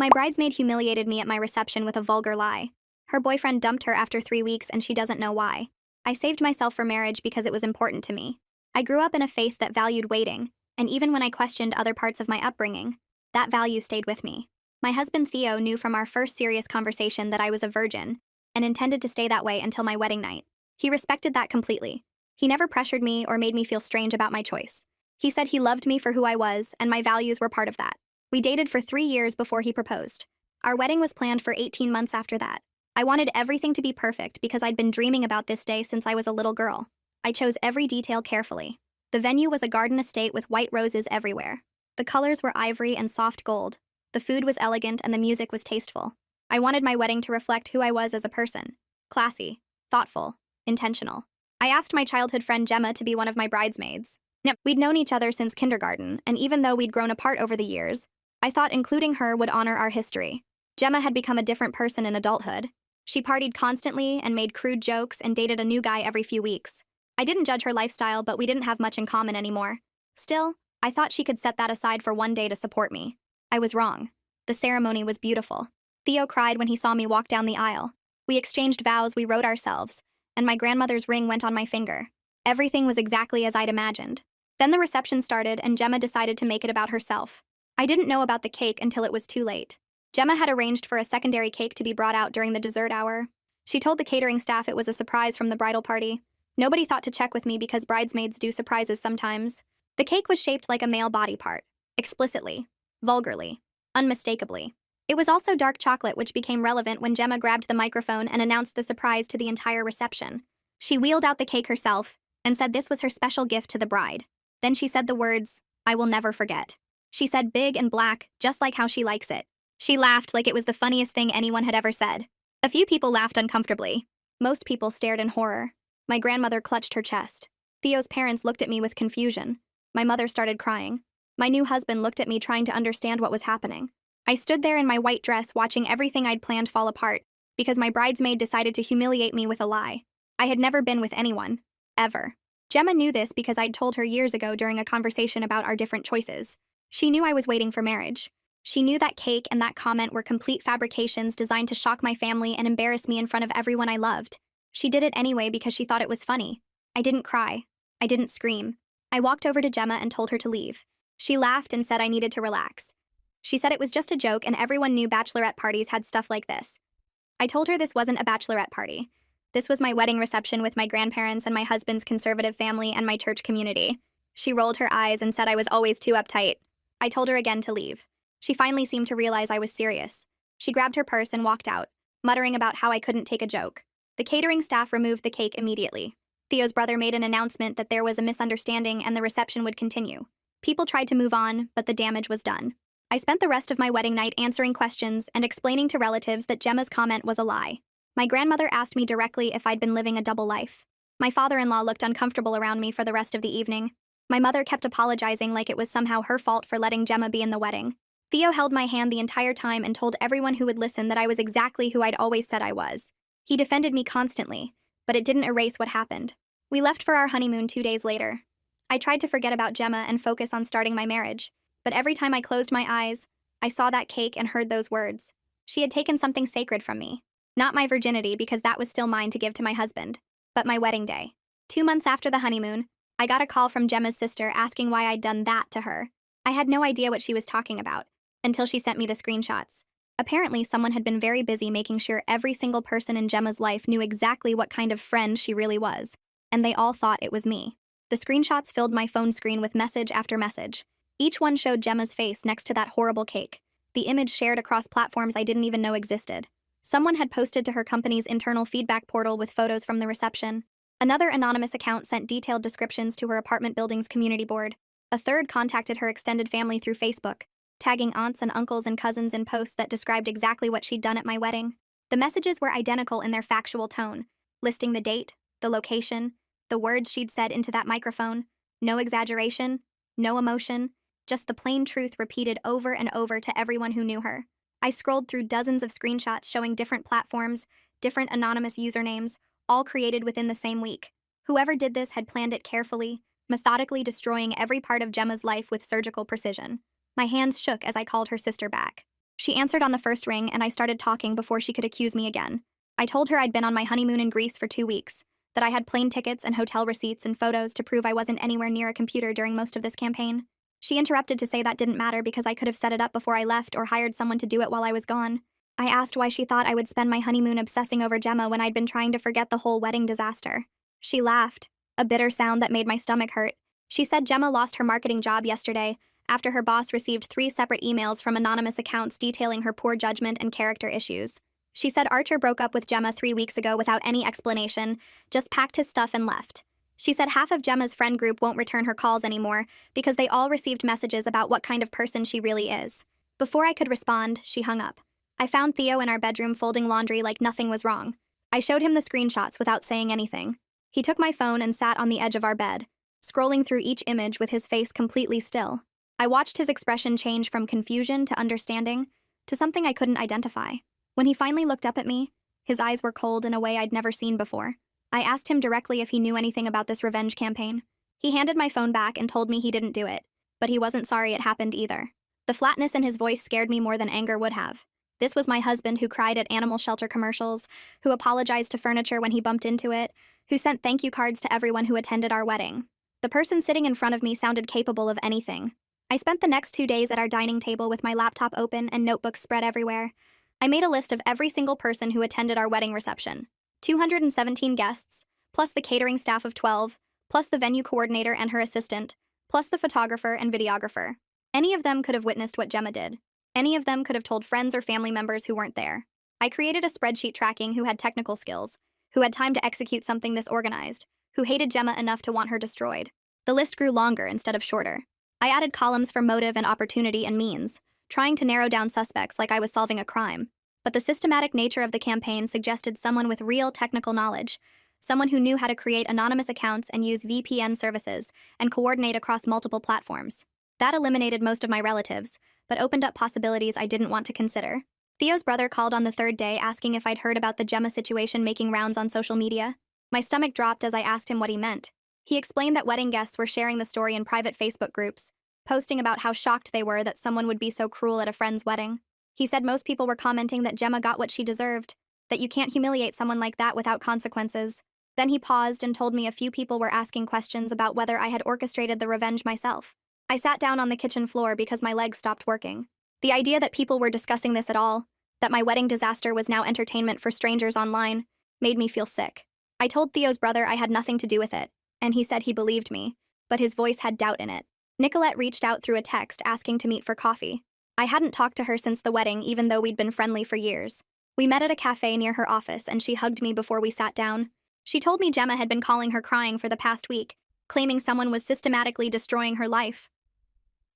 My bridesmaid humiliated me at my reception with a vulgar lie. Her boyfriend dumped her after 3 weeks and she doesn't know why. I saved myself for marriage because it was important to me. I grew up in a faith that valued waiting, and even when I questioned other parts of my upbringing, that value stayed with me. My husband Theo knew from our first serious conversation that I was a virgin and intended to stay that way until my wedding night. He respected that completely. He never pressured me or made me feel strange about my choice. He said he loved me for who I was, and my values were part of that. We dated for 3 years before he proposed. Our wedding was planned for 18 months after that. I wanted everything to be perfect because I'd been dreaming about this day since I was a little girl. I chose every detail carefully. The venue was a garden estate with white roses everywhere. The colors were ivory and soft gold. The food was elegant and the music was tasteful. I wanted my wedding to reflect who I was as a person. Classy, thoughtful, intentional. I asked my childhood friend Gemma to be one of my bridesmaids. We'd known each other since kindergarten, and even though we'd grown apart over the years, I thought including her would honor our history. Gemma had become a different person in adulthood. She partied constantly and made crude jokes and dated a new guy every few weeks. I didn't judge her lifestyle, but we didn't have much in common anymore. Still, I thought she could set that aside for one day to support me. I was wrong. The ceremony was beautiful. Theo cried when he saw me walk down the aisle. We exchanged vows we wrote ourselves, and my grandmother's ring went on my finger. Everything was exactly as I'd imagined. Then the reception started, and Gemma decided to make it about herself. I didn't know about the cake until it was too late. Gemma had arranged for a secondary cake to be brought out during the dessert hour. She told the catering staff it was a surprise from the bridal party. Nobody thought to check with me because bridesmaids do surprises sometimes. The cake was shaped like a male body part. Explicitly. Vulgarly. Unmistakably. It was also dark chocolate, which became relevant when Gemma grabbed the microphone and announced the surprise to the entire reception. She wheeled out the cake herself and said this was her special gift to the bride. Then she said the words, "I will never forget." She said big and black, just like how she likes it. She laughed like it was the funniest thing anyone had ever said. A few people laughed uncomfortably. Most people stared in horror. My grandmother clutched her chest. Theo's parents looked at me with confusion. My mother started crying. My new husband looked at me trying to understand what was happening. I stood there in my white dress watching everything I'd planned fall apart because my bridesmaid decided to humiliate me with a lie. I had never been with anyone. Ever. Gemma knew this because I'd told her years ago during a conversation about our different choices. She knew I was waiting for marriage. She knew that cake and that comment were complete fabrications designed to shock my family and embarrass me in front of everyone I loved. She did it anyway because she thought it was funny. I didn't cry. I didn't scream. I walked over to Gemma and told her to leave. She laughed and said I needed to relax. She said it was just a joke and everyone knew bachelorette parties had stuff like this. I told her this wasn't a bachelorette party. This was my wedding reception with my grandparents and my husband's conservative family and my church community. She rolled her eyes and said I was always too uptight. I told her again to leave. She finally seemed to realize I was serious. She grabbed her purse and walked out, muttering about how I couldn't take a joke. The catering staff removed the cake immediately. Theo's brother made an announcement that there was a misunderstanding and the reception would continue. People tried to move on, but the damage was done. I spent the rest of my wedding night answering questions and explaining to relatives that Gemma's comment was a lie. My grandmother asked me directly if I'd been living a double life. My father-in-law looked uncomfortable around me for the rest of the evening. My mother kept apologizing like it was somehow her fault for letting Gemma be in the wedding. Theo held my hand the entire time and told everyone who would listen that I was exactly who I'd always said I was. He defended me constantly, but it didn't erase what happened. We left for our honeymoon 2 days later. I tried to forget about Gemma and focus on starting my marriage, but every time I closed my eyes, I saw that cake and heard those words. She had taken something sacred from me. Not my virginity, because that was still mine to give to my husband, but my wedding day. 2 months after the honeymoon, I got a call from Gemma's sister asking why I'd done that to her. I had no idea what she was talking about, until she sent me the screenshots. Apparently, someone had been very busy making sure every single person in Gemma's life knew exactly what kind of friend she really was, and they all thought it was me. The screenshots filled my phone screen with message after message. Each one showed Gemma's face next to that horrible cake. The image shared across platforms I didn't even know existed. Someone had posted to her company's internal feedback portal with photos from the reception. Another anonymous account sent detailed descriptions to her apartment building's community board. A third contacted her extended family through Facebook, tagging aunts and uncles and cousins in posts that described exactly what she'd done at my wedding. The messages were identical in their factual tone, listing the date, the location, the words she'd said into that microphone. No exaggeration, no emotion, just the plain truth repeated over and over to everyone who knew her. I scrolled through dozens of screenshots showing different platforms, different anonymous usernames, all created within the same week. Whoever did this had planned it carefully, methodically destroying every part of Gemma's life with surgical precision. My hands shook as I called her sister back. She answered on the first ring, and I started talking before she could accuse me again. I told her I'd been on my honeymoon in Greece for 2 weeks, that I had plane tickets and hotel receipts and photos to prove I wasn't anywhere near a computer during most of this campaign. She interrupted to say that didn't matter because I could have set it up before I left or hired someone to do it while I was gone. I asked why she thought I would spend my honeymoon obsessing over Gemma when I'd been trying to forget the whole wedding disaster. She laughed, a bitter sound that made my stomach hurt. She said Gemma lost her marketing job yesterday after her boss received 3 separate emails from anonymous accounts detailing her poor judgment and character issues. She said Archer broke up with Gemma 3 weeks ago without any explanation, just packed his stuff and left. She said half of Gemma's friend group won't return her calls anymore because they all received messages about what kind of person she really is. Before I could respond, she hung up. I found Theo in our bedroom folding laundry like nothing was wrong. I showed him the screenshots without saying anything. He took my phone and sat on the edge of our bed, scrolling through each image with his face completely still. I watched his expression change from confusion to understanding to something I couldn't identify. When he finally looked up at me, his eyes were cold in a way I'd never seen before. I asked him directly if he knew anything about this revenge campaign. He handed my phone back and told me he didn't do it, but he wasn't sorry it happened either. The flatness in his voice scared me more than anger would have. This was my husband who cried at animal shelter commercials, who apologized to furniture when he bumped into it, who sent thank you cards to everyone who attended our wedding. The person sitting in front of me sounded capable of anything. I spent the next 2 days at our dining table with my laptop open and notebooks spread everywhere. I made a list of every single person who attended our wedding reception. 217 guests, plus the catering staff of 12, plus the venue coordinator and her assistant, plus the photographer and videographer. Any of them could have witnessed what Gemma did. Any of them could have told friends or family members who weren't there. I created a spreadsheet tracking who had technical skills, who had time to execute something this organized, who hated Gemma enough to want her destroyed. The list grew longer instead of shorter. I added columns for motive and opportunity and means, trying to narrow down suspects like I was solving a crime. But the systematic nature of the campaign suggested someone with real technical knowledge, someone who knew how to create anonymous accounts and use VPN services and coordinate across multiple platforms. That eliminated most of my relatives, but opened up possibilities I didn't want to consider. Theo's brother called on the 3rd day asking if I'd heard about the Gemma situation making rounds on social media. My stomach dropped as I asked him what he meant. He explained that wedding guests were sharing the story in private Facebook groups, posting about how shocked they were that someone would be so cruel at a friend's wedding. He said most people were commenting that Gemma got what she deserved, that you can't humiliate someone like that without consequences. Then he paused and told me a few people were asking questions about whether I had orchestrated the revenge myself. I sat down on the kitchen floor because my legs stopped working. The idea that people were discussing this at all, that my wedding disaster was now entertainment for strangers online, made me feel sick. I told Theo's brother I had nothing to do with it, and he said he believed me, but his voice had doubt in it. Nicolette reached out through a text asking to meet for coffee. I hadn't talked to her since the wedding, even though we'd been friendly for years. We met at a cafe near her office, and she hugged me before we sat down. She told me Gemma had been calling her crying for the past week, claiming someone was systematically destroying her life.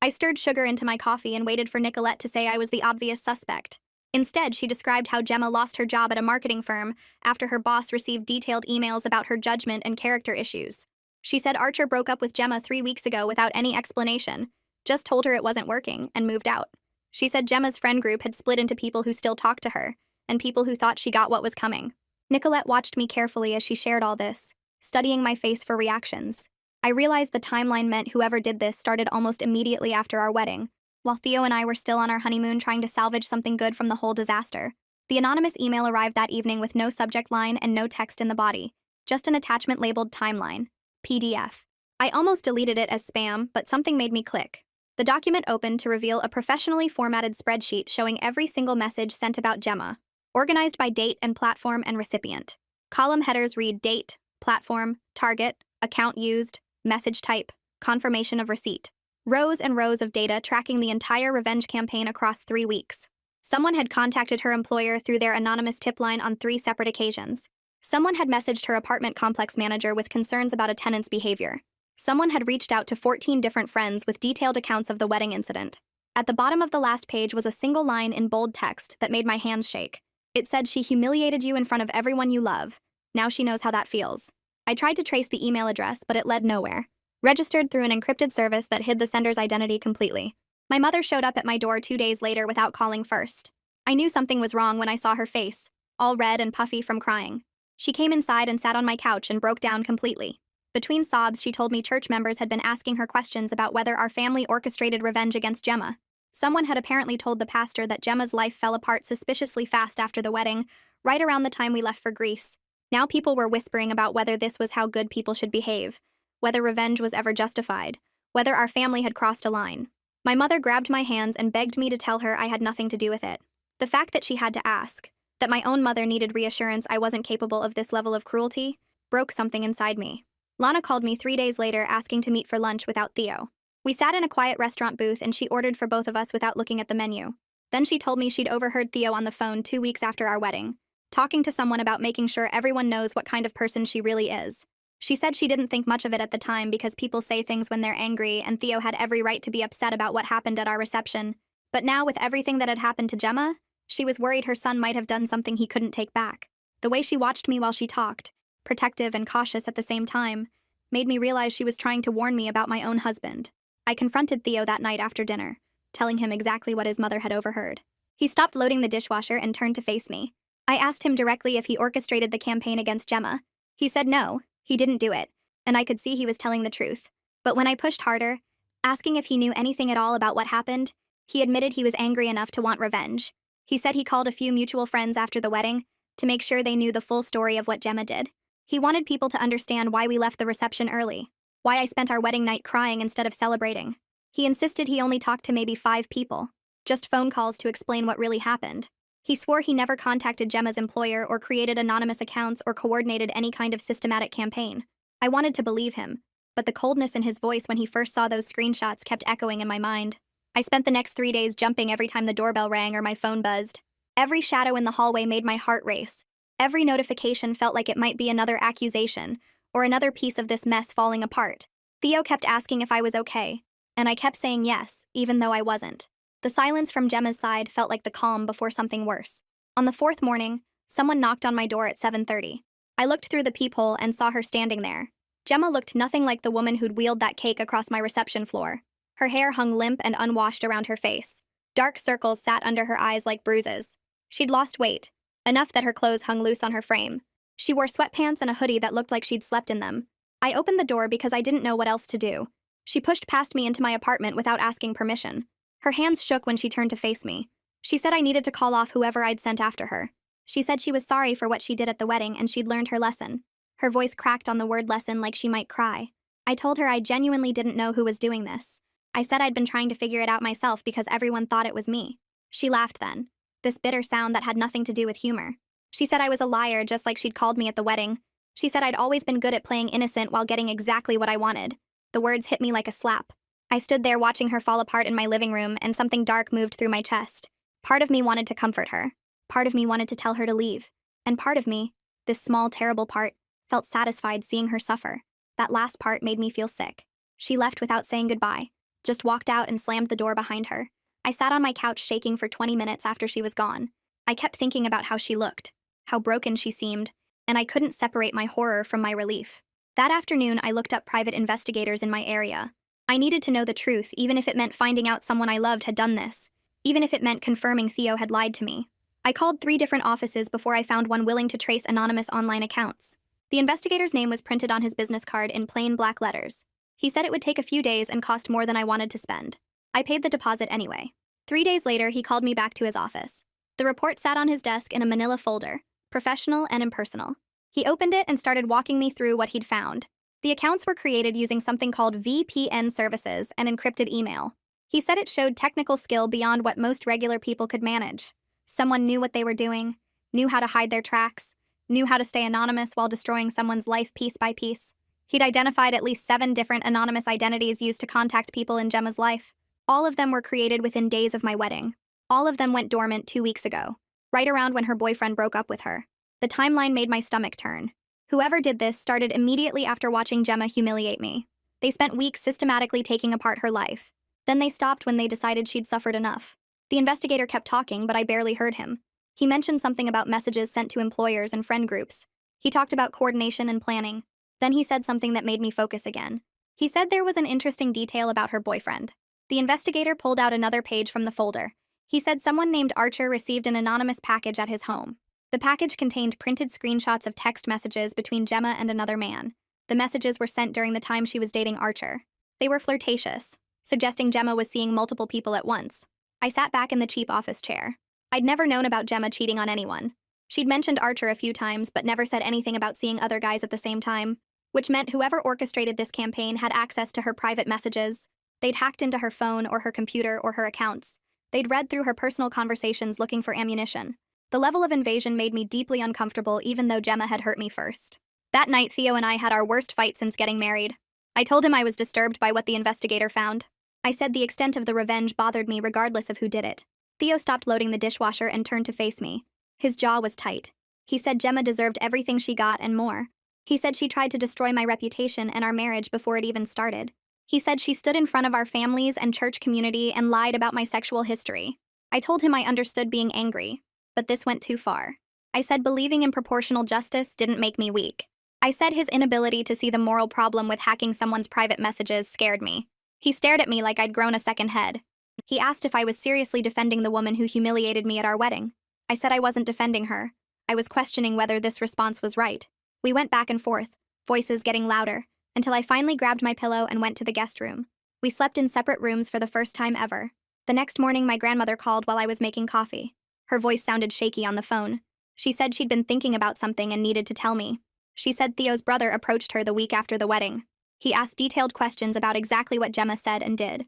I stirred sugar into my coffee and waited for Nicolette to say I was the obvious suspect. Instead, she described how Gemma lost her job at a marketing firm after her boss received detailed emails about her judgment and character issues. She said Archer broke up with Gemma 3 weeks ago without any explanation, just told her it wasn't working, and moved out. She said Gemma's friend group had split into people who still talked to her, and people who thought she got what was coming. Nicolette watched me carefully as she shared all this, studying my face for reactions. I realized the timeline meant whoever did this started almost immediately after our wedding, while Theo and I were still on our honeymoon trying to salvage something good from the whole disaster. The anonymous email arrived that evening with no subject line and no text in the body, just an attachment labeled Timeline, PDF. I almost deleted it as spam, but something made me click. The document opened to reveal a professionally formatted spreadsheet showing every single message sent about Gemma, organized by date and platform and recipient. Column headers read date, platform, target, account used, message type, confirmation of receipt. Rows and rows of data tracking the entire revenge campaign across 3 weeks. Someone had contacted her employer through their anonymous tip line on 3 separate occasions. Someone had messaged her apartment complex manager with concerns about a tenant's behavior. Someone had reached out to 14 different friends with detailed accounts of the wedding incident. At the bottom of the last page was a single line in bold text that made my hands shake. It said, "She humiliated you in front of everyone you love. Now she knows how that feels." I tried to trace the email address, but it led nowhere. Registered through an encrypted service that hid the sender's identity completely. My mother showed up at my door 2 days later without calling first. I knew something was wrong when I saw her face, all red and puffy from crying. She came inside and sat on my couch and broke down completely. Between sobs, she told me church members had been asking her questions about whether our family orchestrated revenge against Gemma. Someone had apparently told the pastor that Gemma's life fell apart suspiciously fast after the wedding, right around the time we left for Greece. Now people were whispering about whether this was how good people should behave, whether revenge was ever justified, whether our family had crossed a line. My mother grabbed my hands and begged me to tell her I had nothing to do with it. The fact that she had to ask, that my own mother needed reassurance I wasn't capable of this level of cruelty, broke something inside me. Lana called me 3 days later asking to meet for lunch without Theo. We sat in a quiet restaurant booth and she ordered for both of us without looking at the menu. Then she told me she'd overheard Theo on the phone 2 weeks after our wedding, talking to someone about making sure everyone knows what kind of person she really is. She said she didn't think much of it at the time because people say things when they're angry and Theo had every right to be upset about what happened at our reception. But now with everything that had happened to Gemma, she was worried her son might have done something he couldn't take back. The way she watched me while she talked, protective and cautious at the same time, made me realize she was trying to warn me about my own husband. I confronted Theo that night after dinner, telling him exactly what his mother had overheard. He stopped loading the dishwasher and turned to face me. I asked him directly if he orchestrated the campaign against Gemma. He said no, he didn't do it, and I could see he was telling the truth. But when I pushed harder, asking if he knew anything at all about what happened, he admitted he was angry enough to want revenge. He said he called a few mutual friends after the wedding to make sure they knew the full story of what Gemma did. He wanted people to understand why we left the reception early, why I spent our wedding night crying instead of celebrating. He insisted he only talked to maybe 5 people, just phone calls to explain what really happened. He swore he never contacted Gemma's employer or created anonymous accounts or coordinated any kind of systematic campaign. I wanted to believe him, but the coldness in his voice when he first saw those screenshots kept echoing in my mind. I spent the next 3 days jumping every time the doorbell rang or my phone buzzed. Every shadow in the hallway made my heart race. Every notification felt like it might be another accusation, or another piece of this mess falling apart. Theo kept asking if I was okay, and I kept saying yes, even though I wasn't. The silence from Gemma's side felt like the calm before something worse. On the 4th morning, someone knocked on my door at 7:30. I looked through the peephole and saw her standing there. Gemma looked nothing like the woman who'd wheeled that cake across my reception floor. Her hair hung limp and unwashed around her face. Dark circles sat under her eyes like bruises. She'd lost weight, enough that her clothes hung loose on her frame. She wore sweatpants and a hoodie that looked like she'd slept in them. I opened the door because I didn't know what else to do. She pushed past me into my apartment without asking permission. Her hands shook when she turned to face me. She said I needed to call off whoever I'd sent after her. She said she was sorry for what she did at the wedding and she'd learned her lesson. Her voice cracked on the word lesson like she might cry. I told her I genuinely didn't know who was doing this. I said I'd been trying to figure it out myself because everyone thought it was me. She laughed then, this bitter sound that had nothing to do with humor. She said I was a liar just like she'd called me at the wedding. She said I'd always been good at playing innocent while getting exactly what I wanted. The words hit me like a slap. I stood there watching her fall apart in my living room and something dark moved through my chest. Part of me wanted to comfort her. Part of me wanted to tell her to leave. And part of me, this small, terrible part, felt satisfied seeing her suffer. That last part made me feel sick. She left without saying goodbye, just walked out and slammed the door behind her. I sat on my couch shaking for 20 minutes after she was gone. I kept thinking about how she looked, how broken she seemed, and I couldn't separate my horror from my relief. That afternoon, I looked up private investigators in my area. I needed to know the truth, even if it meant finding out someone I loved had done this, even if it meant confirming Theo had lied to me. I called 3 different offices before I found one willing to trace anonymous online accounts. The investigator's name was printed on his business card in plain black letters. He said it would take a few days and cost more than I wanted to spend. I paid the deposit anyway. 3 days later, he called me back to his office. The report sat on his desk in a manila folder, professional and impersonal. He opened it and started walking me through what he'd found. The accounts were created using something called VPN services and encrypted email. He said it showed technical skill beyond what most regular people could manage. Someone knew what they were doing, knew how to hide their tracks, knew how to stay anonymous while destroying someone's life piece by piece. He'd identified at least 7 different anonymous identities used to contact people in Gemma's life. All of them were created within days of my wedding. All of them went dormant 2 weeks ago, right around when her boyfriend broke up with her. The timeline made my stomach turn. Whoever did this started immediately after watching Gemma humiliate me. They spent weeks systematically taking apart her life. Then they stopped when they decided she'd suffered enough. The investigator kept talking, but I barely heard him. He mentioned something about messages sent to employers and friend groups. He talked about coordination and planning. Then he said something that made me focus again. He said there was an interesting detail about her boyfriend. The investigator pulled out another page from the folder. He said someone named Archer received an anonymous package at his home. The package contained printed screenshots of text messages between Gemma and another man. The messages were sent during the time she was dating Archer. They were flirtatious, suggesting Gemma was seeing multiple people at once. I sat back in the cheap office chair. I'd never known about Gemma cheating on anyone. She'd mentioned Archer a few times, but never said anything about seeing other guys at the same time, which meant whoever orchestrated this campaign had access to her private messages. They'd hacked into her phone or her computer or her accounts. They'd read through her personal conversations looking for ammunition. The level of invasion made me deeply uncomfortable, even though Gemma had hurt me first. That night, Theo and I had our worst fight since getting married. I told him I was disturbed by what the investigator found. I said the extent of the revenge bothered me regardless of who did it. Theo stopped loading the dishwasher and turned to face me. His jaw was tight. He said Gemma deserved everything she got and more. He said she tried to destroy my reputation and our marriage before it even started. He said she stood in front of our families and church community and lied about my sexual history. I told him I understood being angry, but this went too far. I said believing in proportional justice didn't make me weak. I said his inability to see the moral problem with hacking someone's private messages scared me. He stared at me like I'd grown a second head. He asked if I was seriously defending the woman who humiliated me at our wedding. I said I wasn't defending her. I was questioning whether this response was right. We went back and forth, voices getting louder, until I finally grabbed my pillow and went to the guest room. We slept in separate rooms for the first time ever. The next morning, my grandmother called while I was making coffee. Her voice sounded shaky on the phone. She said she'd been thinking about something and needed to tell me. She said Theo's brother approached her the week after the wedding. He asked detailed questions about exactly what Gemma said and did.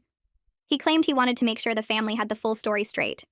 He claimed he wanted to make sure the family had the full story straight.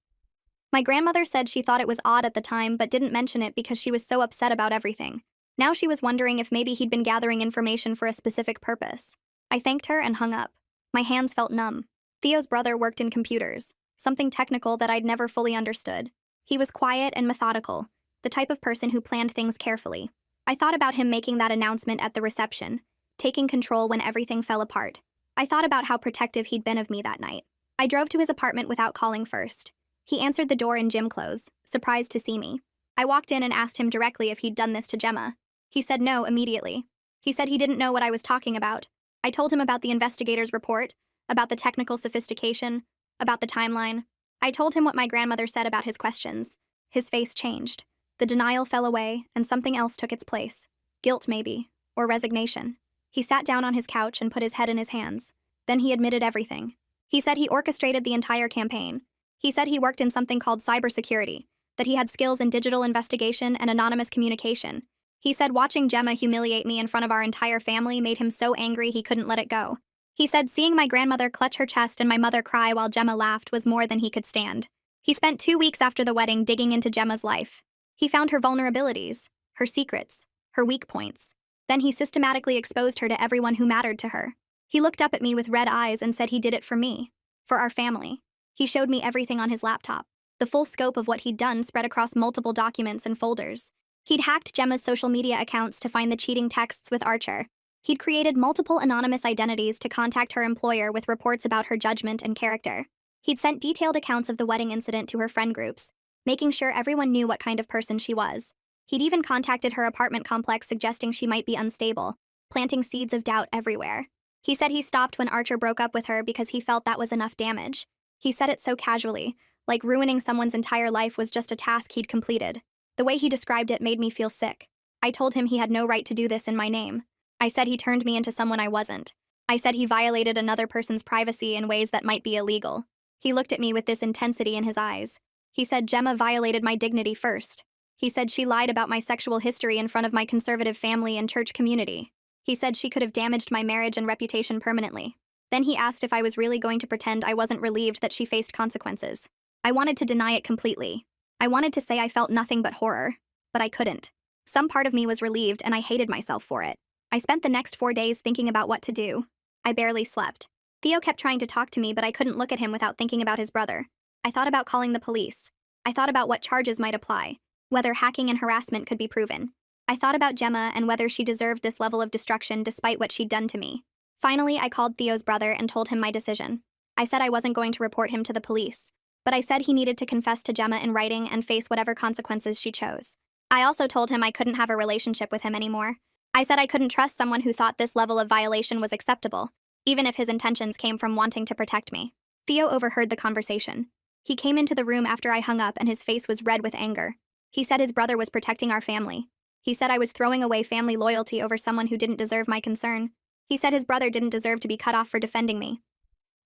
My grandmother said she thought it was odd at the time but didn't mention it because she was so upset about everything. Now she was wondering if maybe he'd been gathering information for a specific purpose. I thanked her and hung up. My hands felt numb. Theo's brother worked in computers, something technical that I'd never fully understood. He was quiet and methodical, the type of person who planned things carefully. I thought about him making that announcement at the reception, taking control when everything fell apart. I thought about how protective he'd been of me that night. I drove to his apartment without calling first. He answered the door in gym clothes, surprised to see me. I walked in and asked him directly if he'd done this to Gemma. He said no immediately. He said he didn't know what I was talking about. I told him about the investigator's report, about the technical sophistication, about the timeline. I told him what my grandmother said about his questions. His face changed. The denial fell away, and something else took its place. Guilt, maybe, or resignation. He sat down on his couch and put his head in his hands. Then he admitted everything. He said he orchestrated the entire campaign. He said he worked in something called cybersecurity, that he had skills in digital investigation and anonymous communication. He said watching Gemma humiliate me in front of our entire family made him so angry he couldn't let it go. He said seeing my grandmother clutch her chest and my mother cry while Gemma laughed was more than he could stand. He spent 2 weeks after the wedding digging into Gemma's life. He found her vulnerabilities, her secrets, her weak points. Then he systematically exposed her to everyone who mattered to her. He looked up at me with red eyes and said he did it for me, for our family. He showed me everything on his laptop. The full scope of what he'd done spread across multiple documents and folders. He'd hacked Gemma's social media accounts to find the cheating texts with Archer. He'd created multiple anonymous identities to contact her employer with reports about her judgment and character. He'd sent detailed accounts of the wedding incident to her friend groups, making sure everyone knew what kind of person she was. He'd even contacted her apartment complex suggesting she might be unstable, planting seeds of doubt everywhere. He said he stopped when Archer broke up with her because he felt that was enough damage. He said it so casually, like ruining someone's entire life was just a task he'd completed. The way he described it made me feel sick. I told him he had no right to do this in my name. I said he turned me into someone I wasn't. I said he violated another person's privacy in ways that might be illegal. He looked at me with this intensity in his eyes. He said Gemma violated my dignity first. He said she lied about my sexual history in front of my conservative family and church community. He said she could have damaged my marriage and reputation permanently. Then he asked if I was really going to pretend I wasn't relieved that she faced consequences. I wanted to deny it completely. I wanted to say I felt nothing but horror, but I couldn't. Some part of me was relieved and I hated myself for it. I spent the next 4 days thinking about what to do. I barely slept. Theo kept trying to talk to me, but I couldn't look at him without thinking about his brother. I thought about calling the police. I thought about what charges might apply, whether hacking and harassment could be proven. I thought about Gemma and whether she deserved this level of destruction despite what she'd done to me. Finally, I called Theo's brother and told him my decision. I said I wasn't going to report him to the police, but I said he needed to confess to Gemma in writing and face whatever consequences she chose. I also told him I couldn't have a relationship with him anymore. I said I couldn't trust someone who thought this level of violation was acceptable, even if his intentions came from wanting to protect me. Theo overheard the conversation. He came into the room after I hung up and his face was red with anger. He said his brother was protecting our family. He said I was throwing away family loyalty over someone who didn't deserve my concern. He said his brother didn't deserve to be cut off for defending me.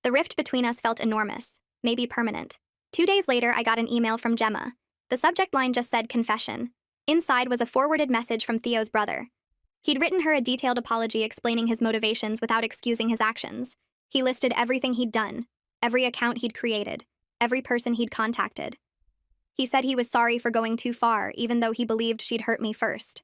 The rift between us felt enormous, maybe permanent. 2 days later, I got an email from Gemma. The subject line just said confession. Inside was a forwarded message from Theo's brother. He'd written her a detailed apology explaining his motivations without excusing his actions. He listed everything he'd done, every account he'd created, every person he'd contacted. He said he was sorry for going too far, even though he believed she'd hurt me first.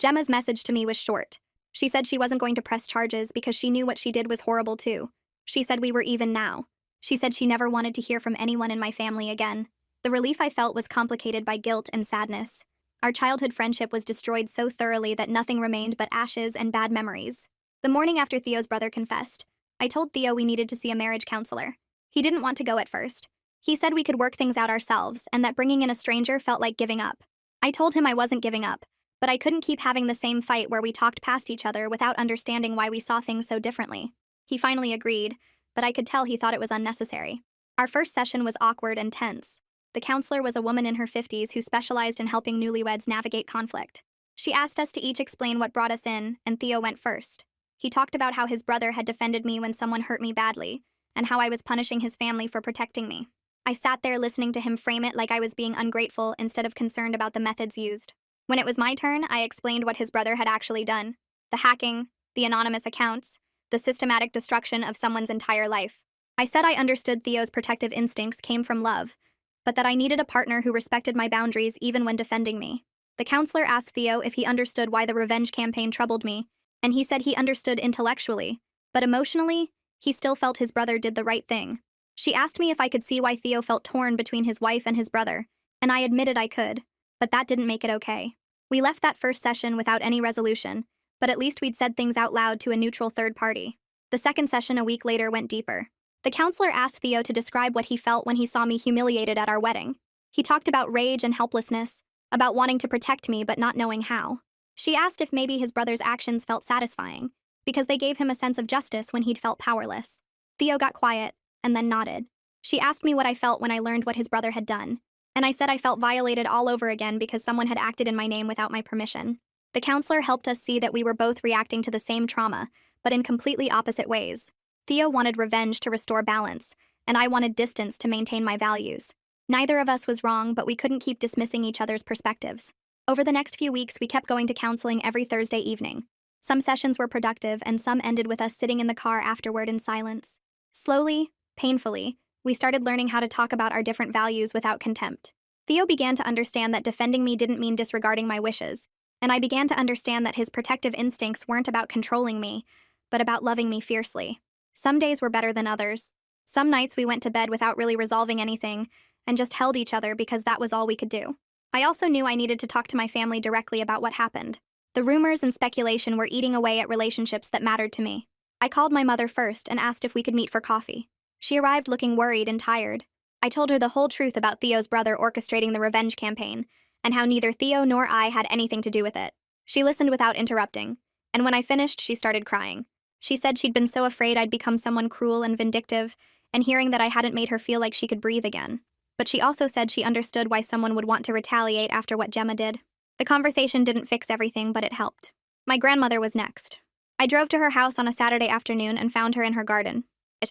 Gemma's message to me was short. She said she wasn't going to press charges because she knew what she did was horrible too. She said we were even now. She said she never wanted to hear from anyone in my family again. The relief I felt was complicated by guilt and sadness. Our childhood friendship was destroyed so thoroughly that nothing remained but ashes and bad memories. The morning after Theo's brother confessed, I told Theo we needed to see a marriage counselor. He didn't want to go at first. He said we could work things out ourselves and that bringing in a stranger felt like giving up. I told him I wasn't giving up, but I couldn't keep having the same fight where we talked past each other without understanding why we saw things so differently. He finally agreed, but I could tell he thought it was unnecessary. Our first session was awkward and tense. The counselor was a woman in her 50s who specialized in helping newlyweds navigate conflict. She asked us to each explain what brought us in, and Theo went first. He talked about how his brother had defended me when someone hurt me badly, and how I was punishing his family for protecting me. I sat there listening to him frame it like I was being ungrateful instead of concerned about the methods used. When it was my turn, I explained what his brother had actually done. The hacking, the anonymous accounts, the systematic destruction of someone's entire life. I said I understood Theo's protective instincts came from love, but that I needed a partner who respected my boundaries even when defending me. The counselor asked Theo if he understood why the revenge campaign troubled me, and he said he understood intellectually, but emotionally, he still felt his brother did the right thing. She asked me if I could see why Theo felt torn between his wife and his brother, and I admitted I could, but that didn't make it okay. We left that first session without any resolution, but at least we'd said things out loud to a neutral third party. The second session a week later went deeper. The counselor asked Theo to describe what he felt when he saw me humiliated at our wedding. He talked about rage and helplessness, about wanting to protect me but not knowing how. She asked if maybe his brother's actions felt satisfying, because they gave him a sense of justice when he'd felt powerless. Theo got quiet, and then nodded. She asked me what I felt when I learned what his brother had done, and I said I felt violated all over again because someone had acted in my name without my permission. The counselor helped us see that we were both reacting to the same trauma, but in completely opposite ways. Theo wanted revenge to restore balance, and I wanted distance to maintain my values. Neither of us was wrong, but we couldn't keep dismissing each other's perspectives. Over the next few weeks, we kept going to counseling every Thursday evening. Some sessions were productive, and some ended with us sitting in the car afterward in silence. Slowly, painfully, we started learning how to talk about our different values without contempt. Theo began to understand that defending me didn't mean disregarding my wishes, and I began to understand that his protective instincts weren't about controlling me, but about loving me fiercely. Some days were better than others. Some nights we went to bed without really resolving anything, and just held each other because that was all we could do. I also knew I needed to talk to my family directly about what happened. The rumors and speculation were eating away at relationships that mattered to me. I called my mother first and asked if we could meet for coffee. She arrived looking worried and tired. I told her the whole truth about Theo's brother orchestrating the revenge campaign, and how neither Theo nor I had anything to do with it. She listened without interrupting, and when I finished, she started crying. She said she'd been so afraid I'd become someone cruel and vindictive, and hearing that I hadn't made her feel like she could breathe again. But she also said she understood why someone would want to retaliate after what Gemma did. The conversation didn't fix everything, but it helped. My grandmother was next. I drove to her house on a Saturday afternoon and found her in her garden.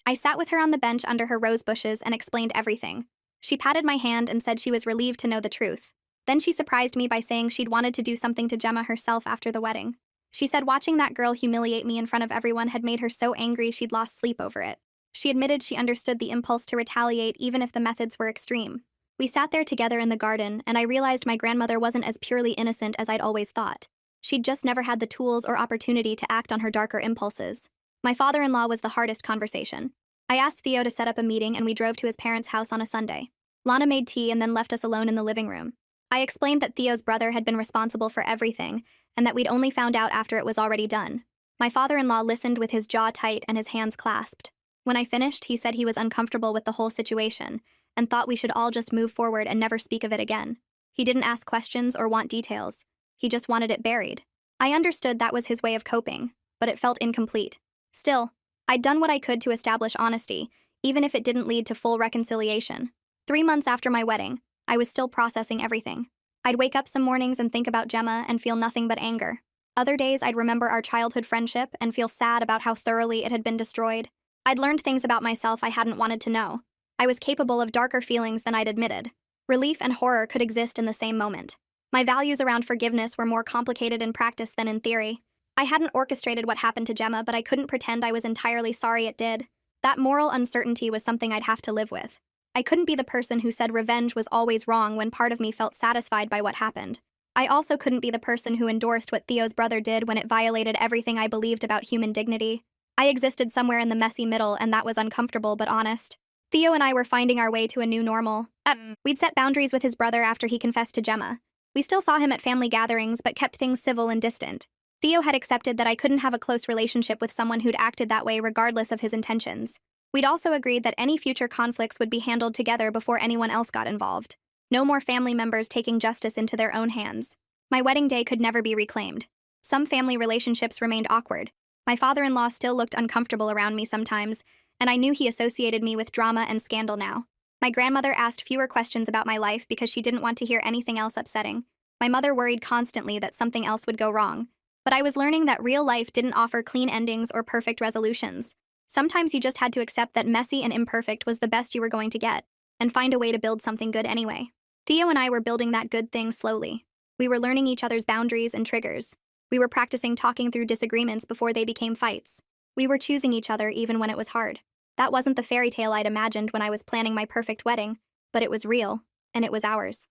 I sat with her on the bench under her rose bushes and explained everything. She patted my hand and said she was relieved to know the truth. Then she surprised me by saying she'd wanted to do something to Gemma herself after the wedding. She said watching that girl humiliate me in front of everyone had made her so angry she'd lost sleep over it. She admitted she understood the impulse to retaliate even if the methods were extreme. We sat there together in the garden, and I realized my grandmother wasn't as purely innocent as I'd always thought. She'd just never had the tools or opportunity to act on her darker impulses. My father-in-law was the hardest conversation. I asked Theo to set up a meeting, and we drove to his parents' house on a Sunday. Lana made tea and then left us alone in the living room. I explained that Theo's brother had been responsible for everything, and that we'd only found out after it was already done. My father-in-law listened with his jaw tight and his hands clasped. When I finished, he said he was uncomfortable with the whole situation, and thought we should all just move forward and never speak of it again. He didn't ask questions or want details. He just wanted it buried. I understood that was his way of coping, but it felt incomplete. Still, I'd done what I could to establish honesty, even if it didn't lead to full reconciliation. 3 months after my wedding, I was still processing everything. I'd wake up some mornings and think about Gemma and feel nothing but anger. Other days, I'd remember our childhood friendship and feel sad about how thoroughly it had been destroyed. I'd learned things about myself I hadn't wanted to know. I I was capable of darker feelings than I'd admitted. Relief and horror could exist in the same moment. My values around forgiveness were more complicated in practice than in theory. I hadn't orchestrated what happened to Gemma, but I couldn't pretend I was entirely sorry it did. That moral uncertainty was something I'd have to live with. I couldn't be the person who said revenge was always wrong when part of me felt satisfied by what happened. I also couldn't be the person who endorsed what Theo's brother did when it violated everything I believed about human dignity. I existed somewhere in the messy middle, and that was uncomfortable but honest. Theo and I were finding our way to a new normal. We'd set boundaries with his brother after he confessed to Gemma. We still saw him at family gatherings, but kept things civil and distant. Theo had accepted that I couldn't have a close relationship with someone who'd acted that way regardless of his intentions. We'd also agreed that any future conflicts would be handled together before anyone else got involved. No more family members taking justice into their own hands. My wedding day could never be reclaimed. Some family relationships remained awkward. My father-in-law still looked uncomfortable around me sometimes, and I knew he associated me with drama and scandal now. My grandmother asked fewer questions about my life because she didn't want to hear anything else upsetting. My mother worried constantly that something else would go wrong. But I was learning that real life didn't offer clean endings or perfect resolutions. Sometimes you just had to accept that messy and imperfect was the best you were going to get, and find a way to build something good anyway. Theo and I were building that good thing slowly. We were learning each other's boundaries and triggers. We were practicing talking through disagreements before they became fights. We were choosing each other even when it was hard. That wasn't the fairy tale I'd imagined when I was planning my perfect wedding, but it was real, and it was ours.